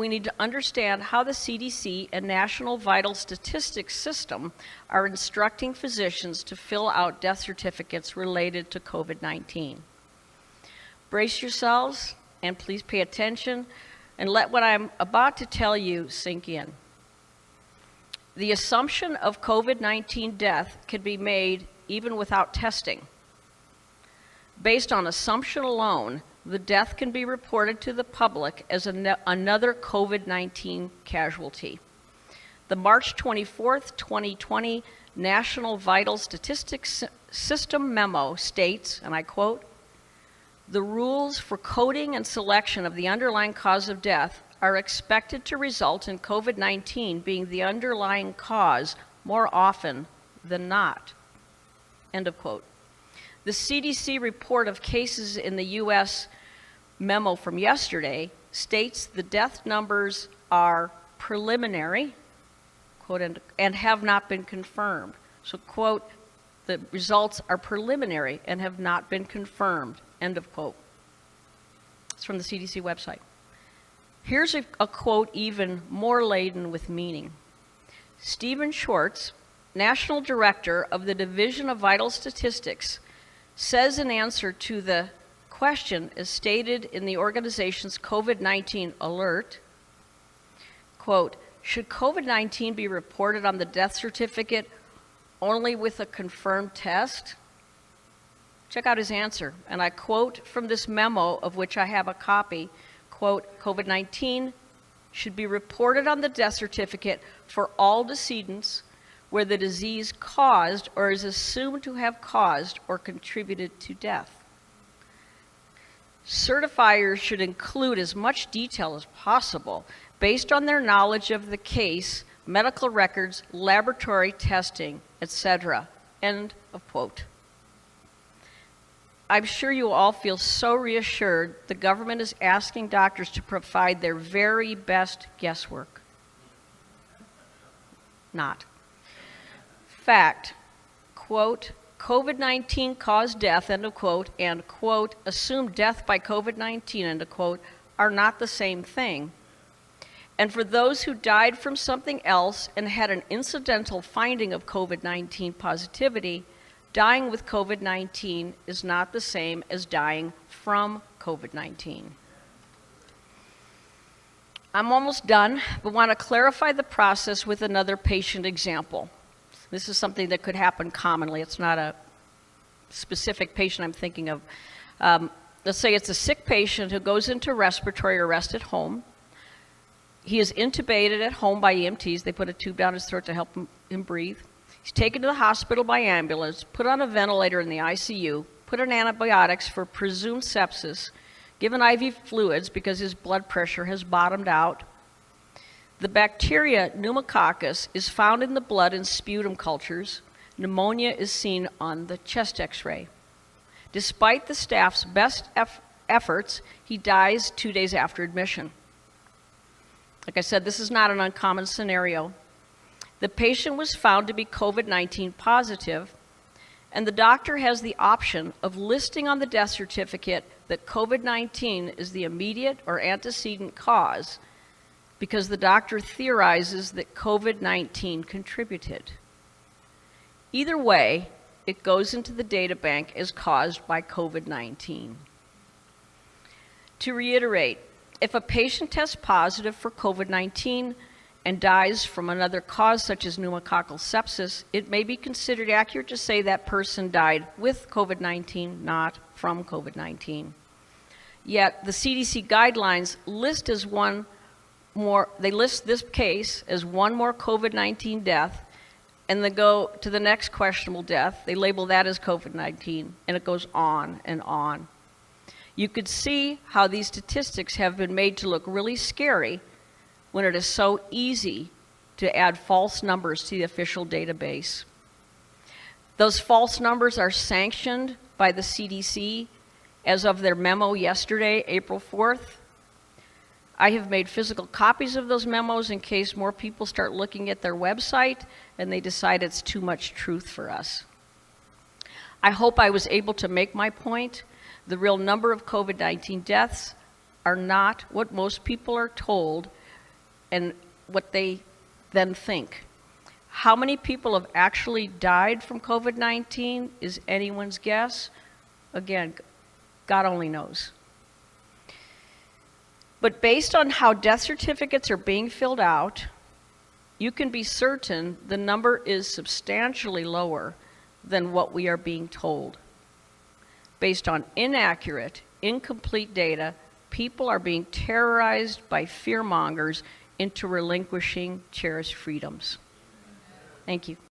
we need to understand how the CDC and National Vital Statistics System are instructing physicians to fill out death certificates related to COVID-19. Brace yourselves and please pay attention and let what I'm about to tell you sink in. The assumption of COVID-19 death can be made even without testing. Based on assumption alone, the death can be reported to the public as another COVID-19 casualty. The March 24th, 2020 National Vital Statistics System memo states, and I quote, "The rules for coding and selection of the underlying cause of death are expected to result in COVID-19 being the underlying cause more often than not." End of quote. The CDC report of cases in the U.S. memo from yesterday states the death numbers are preliminary, quote, and have not been confirmed. So, quote, the results are preliminary and have not been confirmed, end of quote. It's from the CDC website. Here's a quote even more laden with meaning. Stephen Schwartz, National Director of the Division of Vital Statistics, says in answer to the question as stated in the organization's COVID-19 alert, quote, "Should COVID-19 be reported on the death certificate only with a confirmed test?" Check out his answer, and I quote from this memo of which I have a copy, quote, "COVID-19 should be reported on the death certificate for all decedents where the disease caused or is assumed to have caused or contributed to death. Certifiers should include as much detail as possible based on their knowledge of the case, medical records, laboratory testing, etc." End of quote. I'm sure you all feel so reassured the government is asking doctors to provide their very best guesswork. Not. Fact, quote, "COVID-19 caused death," end of quote, and, quote, "assumed death by COVID-19," end of quote, are not the same thing. And for those who died from something else and had an incidental finding of COVID-19 positivity, dying with COVID-19 is not the same as dying from COVID-19. I'm almost done, but want to clarify the process with another patient example. This is something that could happen commonly. It's not a specific patient I'm thinking of. Let's say it's a sick patient who goes into respiratory arrest at home. He is intubated at home by EMTs. They put a tube down his throat to help him breathe. He's taken to the hospital by ambulance, put on a ventilator in the ICU, put on antibiotics for presumed sepsis, given IV fluids because his blood pressure has bottomed out. The bacteria pneumococcus is found in the blood and sputum cultures. Pneumonia is seen on the chest x-ray. Despite the staff's best efforts, he dies 2 days after admission. Like I said, this is not an uncommon scenario. The patient was found to be COVID-19 positive, and the doctor has the option of listing on the death certificate that COVID-19 is the immediate or antecedent cause because the doctor theorizes that COVID-19 contributed. Either way, it goes into the data bank as caused by COVID-19. To reiterate, if a patient tests positive for COVID-19 and dies from another cause such as pneumococcal sepsis, it may be considered accurate to say that person died with COVID-19, not from COVID-19. Yet the CDC guidelines list they list this case as one more COVID-19 death, and they go to the next questionable death. They label that as COVID-19, and it goes on and on. You could see how these statistics have been made to look really scary when it is so easy to add false numbers to the official database. Those false numbers are sanctioned by the CDC as of their memo yesterday, April 4th. I have made physical copies of those memos in case more people start looking at their website and they decide it's too much truth for us. I hope I was able to make my point. The real number of COVID-19 deaths are not what most people are told, and what they then think. How many people have actually died from COVID-19 is anyone's guess. Again, God only knows. But based on how death certificates are being filled out, you can be certain the number is substantially lower than what we are being told. Based on inaccurate, incomplete data, people are being terrorized by fearmongers into relinquishing cherished freedoms. Thank you.